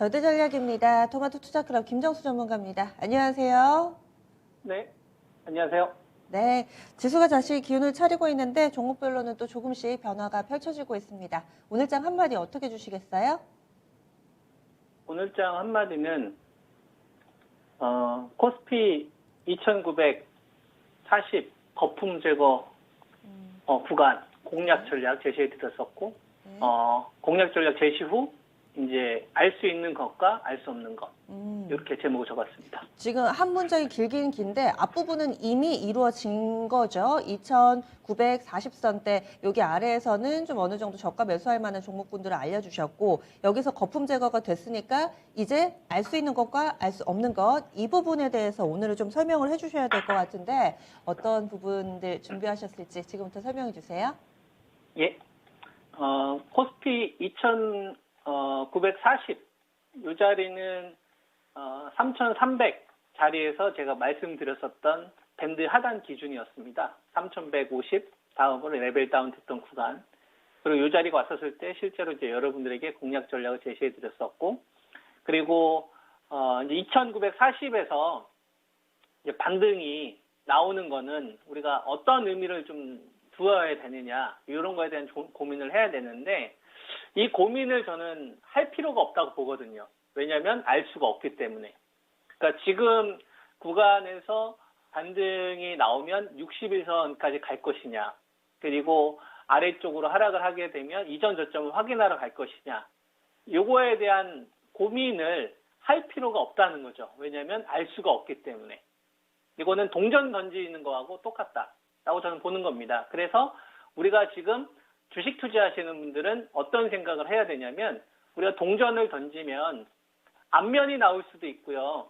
절대전략입니다. 토마토 투자클럽 김정수 전문가입니다. 안녕하세요. 네, 안녕하세요. 네, 지수가 다시 기운을 차리고 있는데 종목별로는 또 조금씩 변화가 펼쳐지고 있습니다. 오늘장 한마디 어떻게 주시겠어요? 오늘장 한마디는 코스피 2940 거품 제거 구간 공략 전략 제시해 드렸었고 네. 공략 전략 제시 후 이제 알 수 있는 것과 알 수 없는 것 이렇게 제목을 적었습니다. 지금 한 문장이 길긴 긴데 앞부분은 이미 이루어진 거죠. 2,940선대 여기 아래에서는 좀 어느 정도 저가 매수할 만한 종목군들을 알려주셨고 여기서 거품 제거가 됐으니까 이제 알 수 있는 것과 알 수 없는 것 이 부분에 대해서 오늘은 좀 설명을 해주셔야 될 것 같은데 어떤 부분들 준비하셨을지 지금부터 설명해 주세요. 예, 코스피 2,940 이 자리는 3,300 자리에서 제가 말씀드렸었던 밴드 하단 기준이었습니다. 3,150 다음으로 레벨 다운 됐던 구간. 그리고 이 자리가 왔었을 때 실제로 이제 여러분들에게 공략 전략을 제시해 드렸었고, 그리고 이제 2,940에서 이제 반등이 나오는 거는 우리가 어떤 의미를 좀 두어야 되느냐 이런 거에 대한 고민을 해야 되는데 이 고민을 저는 할 필요가 없다고 보거든요. 왜냐하면 알 수가 없기 때문에. 그러니까 지금 구간에서 반등이 나오면 61선까지 갈 것이냐, 그리고 아래쪽으로 하락을 하게 되면 이전 저점을 확인하러 갈 것이냐, 요거에 대한 고민을 할 필요가 없다는 거죠. 왜냐하면 알 수가 없기 때문에. 이거는 동전 던지는 거하고 똑같다라고 저는 보는 겁니다. 그래서 우리가 지금 주식 투자하시는 분들은 어떤 생각을 해야 되냐면 우리가 동전을 던지면 앞면이 나올 수도 있고요.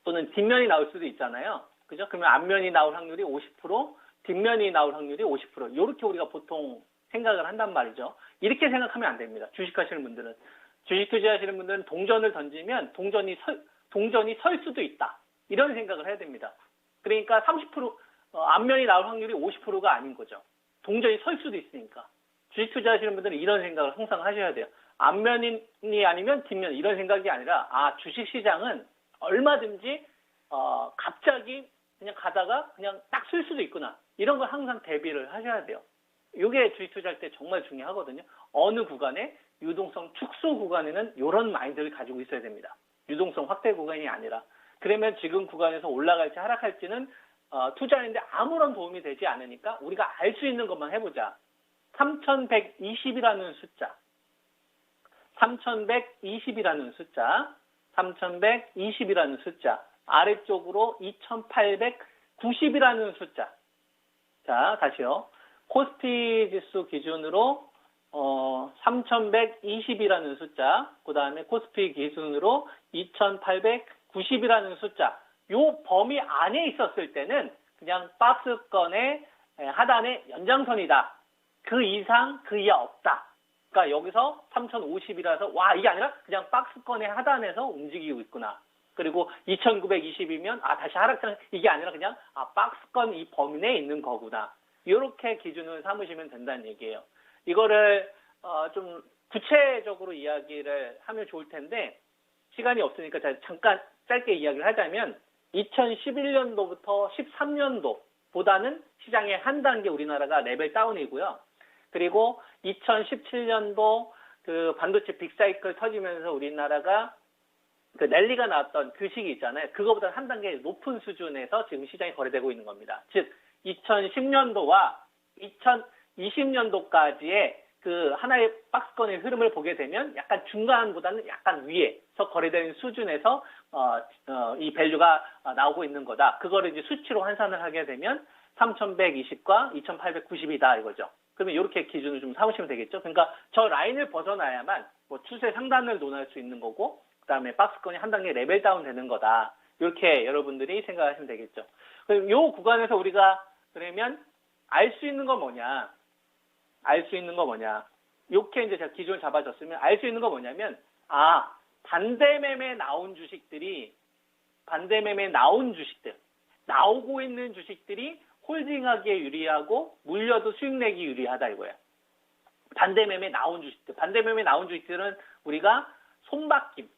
또는 뒷면이 나올 수도 있잖아요. 그죠? 그러면 앞면이 나올 확률이 50%, 뒷면이 나올 확률이 50%. 이렇게 우리가 보통 생각을 한단 말이죠. 이렇게 생각하면 안 됩니다. 주식 하시는 분들은. 주식 투자하시는 분들은 동전을 던지면 동전이 설 수도 있다. 이런 생각을 해야 됩니다. 그러니까 30%, 앞면이 나올 확률이 50%가 아닌 거죠. 동전이 설 수도 있으니까. 주식 투자하시는 분들은 이런 생각을 항상 하셔야 돼요. 앞면이 아니면 뒷면 이런 생각이 아니라 주식시장은 얼마든지 갑자기 그냥 가다가 그냥 딱 쓸 수도 있구나. 이런 걸 항상 대비를 하셔야 돼요. 이게 주식 투자할 때 정말 중요하거든요. 어느 구간에 유동성 축소 구간에는 이런 마인드를 가지고 있어야 됩니다. 유동성 확대 구간이 아니라. 그러면 지금 구간에서 올라갈지 하락할지는 투자하는데 아무런 도움이 되지 않으니까 우리가 알 수 있는 것만 해보자. 3,120이라는 숫자. 3,120이라는 숫자. 3,120이라는 숫자. 아래쪽으로 2,890이라는 숫자. 자, 다시요. 코스피 지수 기준으로 3,120이라는 숫자. 그 다음에 코스피 기준으로 2,890이라는 숫자. 요 범위 안에 있었을 때는 그냥 박스권의 하단의 연장선이다. 그 이상 그 이하 없다. 그러니까 여기서 3,050이라서 와 이게 아니라 그냥 박스권의 하단에서 움직이고 있구나. 그리고 2,920이면 다시 하락장 이게 아니라 그냥 박스권 이 범위 내에 있는 거구나. 이렇게 기준을 삼으시면 된다는 얘기예요. 이거를 좀 구체적으로 이야기를 하면 좋을 텐데 시간이 없으니까 잠깐 짧게 이야기를 하자면 2011년도부터 13년도보다는 시장의 한 단계 우리나라가 레벨 다운이고요. 그리고 2017년도 그 반도체 빅사이클 터지면서 우리나라가 그 랠리가 나왔던 그 시기 있잖아요. 그거보다 한 단계 높은 수준에서 지금 시장이 거래되고 있는 겁니다. 즉 2010년도와 2020년도까지의 그 하나의 박스권의 흐름을 보게 되면 약간 중간보다는 약간 위에서 거래되는 수준에서 이 밸류가 나오고 있는 거다. 그거를 이제 수치로 환산을 하게 되면 3,120과 2,890이다 이거죠. 그러면 이렇게 기준을 좀 삼으시면 되겠죠. 그러니까 저 라인을 벗어나야만 뭐 추세 상단을 논할 수 있는 거고 그다음에 박스권이 한 단계 레벨 다운 되는 거다. 이렇게 여러분들이 생각하시면 되겠죠. 그럼 이 구간에서 우리가 그러면 알 수 있는 건 뭐냐? 알 수 있는 거 뭐냐? 이렇게 이제 제가 기준을 잡아줬으면 알 수 있는 거 뭐냐면 반대매매 나온 주식들 나오고 있는 주식들이 홀딩하기에 유리하고 물려도 수익 내기 유리하다 이거예요. 반대매매 나온 주식들은 우리가 손바뀜이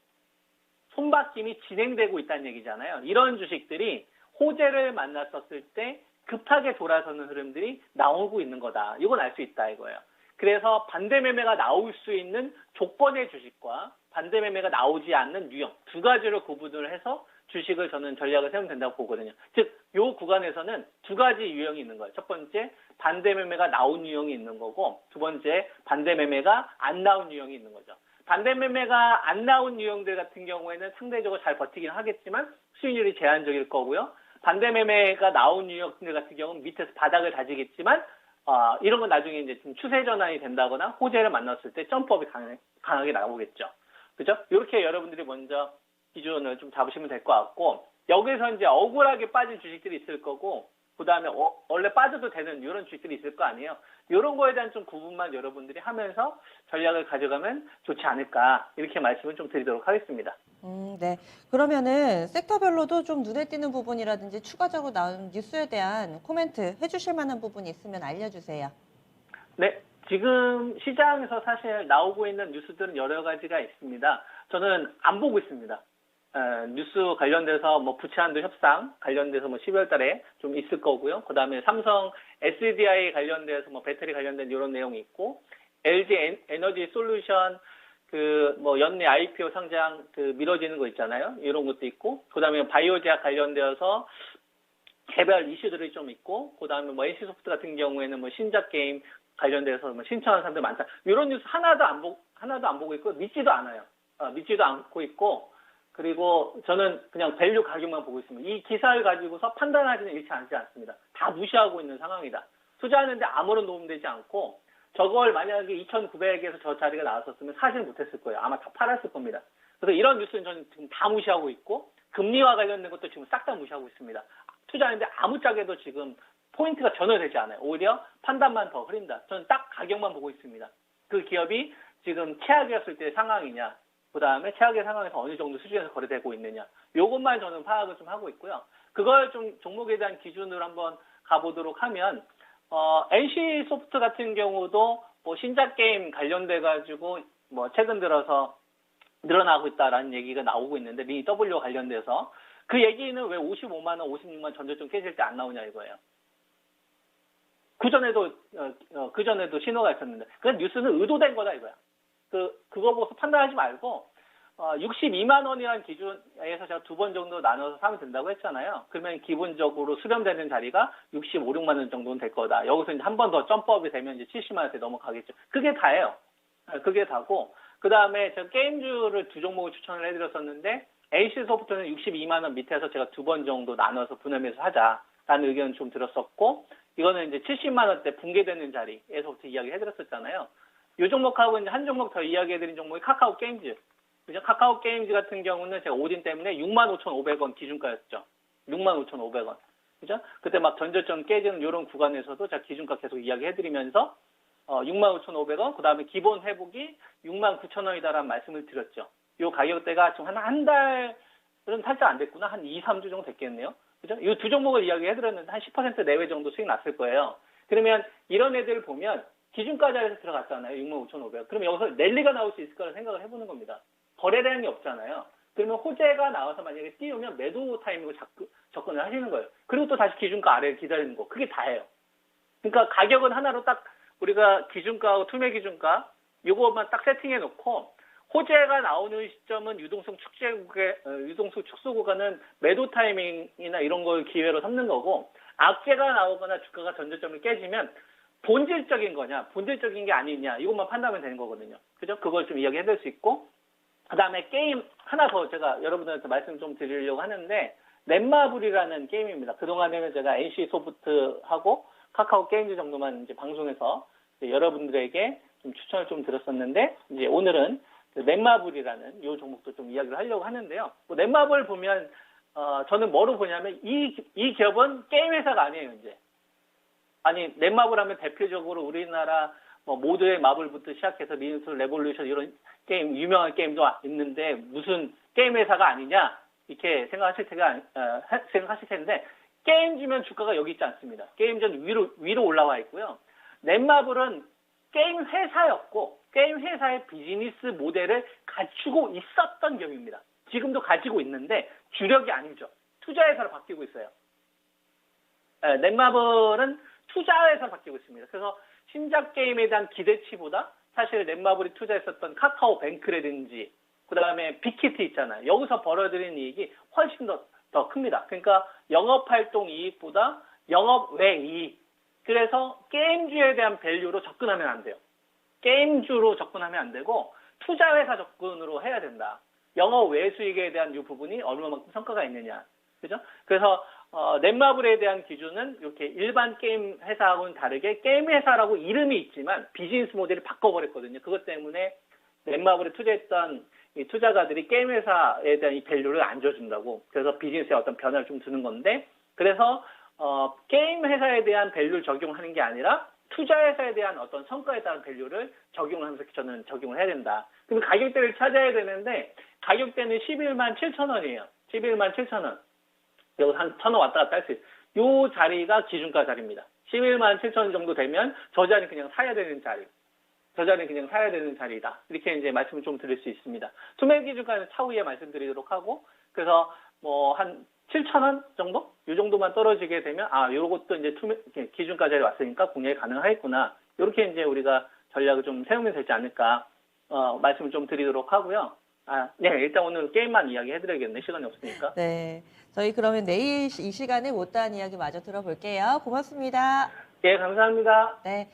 진행되고 있다는 얘기잖아요. 이런 주식들이 호재를 만났었을 때 급하게 돌아서는 흐름들이 나오고 있는 거다. 이건 알 수 있다 이거예요. 그래서 반대 매매가 나올 수 있는 조건의 주식과 반대 매매가 나오지 않는 유형 두 가지를 구분을 해서 주식을 저는 전략을 세우면 된다고 보거든요. 즉, 요 구간에서는 두 가지 유형이 있는 거예요. 첫 번째, 반대 매매가 나온 유형이 있는 거고, 두 번째, 반대 매매가 안 나온 유형이 있는 거죠. 반대 매매가 안 나온 유형들 같은 경우에는 상대적으로 잘 버티긴 하겠지만 수익률이 제한적일 거고요. 반대 매매가 나온 유형들 같은 경우는 밑에서 바닥을 다지겠지만 이런 건 나중에 이제 좀 추세 전환이 된다거나 호재를 만났을 때 점프업이 강하게 나오겠죠. 그죠? 이렇게 여러분들이 먼저 기준을 좀 잡으시면 될 것 같고, 여기서 이제 억울하게 빠진 주식들이 있을 거고, 그 다음에 원래 빠져도 되는 이런 주식들이 있을 거 아니에요. 이런 거에 대한 좀 구분만 여러분들이 하면서 전략을 가져가면 좋지 않을까, 이렇게 말씀을 좀 드리도록 하겠습니다. 네. 그러면은 섹터별로도 좀 눈에 띄는 부분이라든지 추가적으로 나온 뉴스에 대한 코멘트 해주실 만한 부분이 있으면 알려주세요. 네, 지금 시장에서 사실 나오고 있는 뉴스들은 여러 가지가 있습니다. 저는 안 보고 있습니다. 뉴스 관련돼서 뭐 부채한도 협상 관련돼서 뭐 12월 달에 좀 있을 거고요. 그 다음에 삼성 SDI 관련돼서 뭐 배터리 관련된 이런 내용이 있고, LG 에너지 솔루션 그 뭐 연내 IPO 상장 그 미뤄지는 거 있잖아요. 이런 것도 있고, 그 다음에 바이오제약 관련되어서 개별 이슈들이 좀 있고, 그 다음에 뭐 NC소프트 같은 경우에는 뭐 신작 게임 관련돼서 뭐 신청하는 사람들 많다. 이런 뉴스 하나도 안 보고 있고 믿지도 않아요. 믿지도 않고 있고, 그리고 저는 그냥 밸류 가격만 보고 있습니다. 이 기사를 가지고서 판단하지는 일치 않습니다. 다 무시하고 있는 상황이다. 투자하는데 아무런 도움되지 않고, 저걸 만약에 2,900에서 저 자리가 나왔었으면 사실 못했을 거예요. 아마 다 팔았을 겁니다. 그래서 이런 뉴스는 저는 지금 다 무시하고 있고, 금리와 관련된 것도 지금 싹 다 무시하고 있습니다. 투자하는데 아무짝에도 지금 포인트가 전혀 되지 않아요. 오히려 판단만 더 흐린다. 저는 딱 가격만 보고 있습니다. 그 기업이 지금 최악이었을 때 상황이냐, 그 다음에 최악의 상황에서 어느 정도 수준에서 거래되고 있느냐, 요것만 저는 파악을 좀 하고 있고요. 그걸 좀 종목에 대한 기준으로 한번 가보도록 하면, NC소프트 같은 경우도 뭐 신작 게임 관련돼가지고 뭐 최근 들어서 늘어나고 있다라는 얘기가 나오고 있는데, 미니 W 관련돼서 그 얘기는 왜 55만 원, 56만 전저점 깨질 때 안 나오냐 이거예요. 그전에도 신호가 있었는데, 그 뉴스는 의도된 거다 이거야. 그거 보고 판단하지 말고, 62만 원이라는 기준에서 제가 두 번 정도 나눠서 사면 된다고 했잖아요. 그러면 기본적으로 수렴되는 자리가 65, 6만 원 정도는 될 거다. 여기서 이제 한 번 더 점프업이 되면 이제 70만 원대 넘어가겠죠. 그게 다예요. 그게 다고, 그 다음에 제가 게임주를 두 종목을 추천을 해드렸었는데, NC소프트는 62만 원 밑에서 제가 두 번 정도 나눠서 분할매수 하자라는 의견을 좀 들었었고, 이거는 이제 70만 원대 붕괴되는 자리에서부터 이야기해드렸었잖아요. 이 종목하고 이제 한 종목 더 이야기해드린 종목이 카카오 게임즈. 그죠? 카카오 게임즈 같은 경우는 제가 오딘 때문에 65,500원 기준가였죠. 65,500원. 그죠? 그때 막 전저점 깨지는 이런 구간에서도 제가 기준가 계속 이야기해드리면서 65,500원, 그 다음에 기본 회복이 69,000원이다라는 말씀을 드렸죠. 이 가격대가 지금 한 달은 살짝 안 됐구나. 한 2, 3주 정도 됐겠네요. 그죠? 이 두 종목을 이야기해드렸는데 한 10% 내외 정도 수익 났을 거예요. 그러면 이런 애들 보면 기준가 자리에서 들어갔잖아요. 65,500원. 그러면 여기서 랠리가 나올 수 있을 거라 생각을 해보는 겁니다. 거래량이 없잖아요. 그러면 호재가 나와서 만약에 띄우면 매도 타이밍으로 접근을 하시는 거예요. 그리고 또 다시 기준가 아래를 기다리는 거. 그게 다예요. 그러니까 가격은 하나로 딱 우리가 기준가하고 투매 기준가 이것만 딱 세팅해 놓고, 호재가 나오는 시점은 유동성 축소 구간은 매도 타이밍이나 이런 걸 기회로 삼는 거고, 악재가 나오거나 주가가 전저점을 깨지면 본질적인 거냐, 본질적인 게 아니냐, 이것만 판단하면 되는 거거든요. 그죠? 그걸 좀 이야기해드릴 수 있고, 그 다음에 게임 하나 더 제가 여러분들한테 말씀 좀 드리려고 하는데, 넷마블이라는 게임입니다. 그동안에는 제가 NC소프트하고 카카오 게임즈 정도만 이제 방송에서 여러분들에게 좀 추천을 좀 드렸었는데, 이제 오늘은 넷마블이라는 이 종목도 좀 이야기를 하려고 하는데요. 뭐 넷마블 보면 저는 뭐로 보냐면 이 기업은 게임 회사가 아니에요 이제. 아니 넷마블 하면 대표적으로 우리나라 뭐 모두의 마블부터 시작해서 리니스 레볼루션 이런 게임 유명한 게임도 있는데 무슨 게임 회사가 아니냐 이렇게 생각하실 텐데, 게임주면 주가가 여기 있지 않습니다. 게임주는 위로 올라와 있고요. 넷마블은 게임 회사였고 게임 회사의 비즈니스 모델을 갖추고 있었던 기업입니다. 지금도 가지고 있는데 주력이 아니죠. 투자회사로 바뀌고 있어요. 넷마블은 투자회사로 바뀌고 있습니다. 그래서 신작 게임에 대한 기대치보다 사실 넷마블이 투자했었던 카카오뱅크라든지 그 다음에 빅히트 있잖아요. 여기서 벌어들인 이익이 훨씬 더 큽니다. 그러니까 영업활동 이익보다 영업 외 이익. 그래서 게임주에 대한 밸류로 접근하면 안 돼요. 게임주로 접근하면 안 되고 투자회사 접근으로 해야 된다. 영업 외 수익에 대한 이 부분이 얼마만큼 성과가 있느냐. 그죠? 그래서 넷마블에 대한 기준은 이렇게 일반 게임 회사하고는 다르게 게임 회사라고 이름이 있지만 비즈니스 모델을 바꿔버렸거든요. 그것 때문에 넷마블에 투자했던 이 투자가들이 게임 회사에 대한 이 밸류를 안 줘준다고. 그래서 비즈니스에 어떤 변화를 좀 주는 건데, 그래서 게임 회사에 대한 밸류를 적용하는 게 아니라 투자 회사에 대한 어떤 성과에 따른 밸류를 적용을 하면서 저는 적용을 해야 된다. 그럼 가격대를 찾아야 되는데 가격대는 11만 7천 원이에요. 11만 7천 원. 여기 한 1,000원 왔다 갔다 할 수 있어요. 요 자리가 기준가 자리입니다. 11만 7천 원 정도 되면 저 자리는 그냥 사야 되는 자리. 저 자리는 그냥 사야 되는 자리다. 이렇게 이제 말씀을 좀 드릴 수 있습니다. 투매 기준가는 차후에 말씀드리도록 하고, 그래서 뭐 한 7,000원 정도? 이 정도만 떨어지게 되면, 요것도 이제 기준가 자리에 왔으니까 공략이 가능하겠구나. 이렇게 이제 우리가 전략을 좀 세우면 되지 않을까, 말씀을 좀 드리도록 하고요. 네, 일단 오늘 게임만 이야기 해드려야겠네. 시간이 없으니까. 네. 저희 그러면 내일 이 시간에 못다한 이야기 마저 들어볼게요. 고맙습니다. 예, 감사합니다. 네.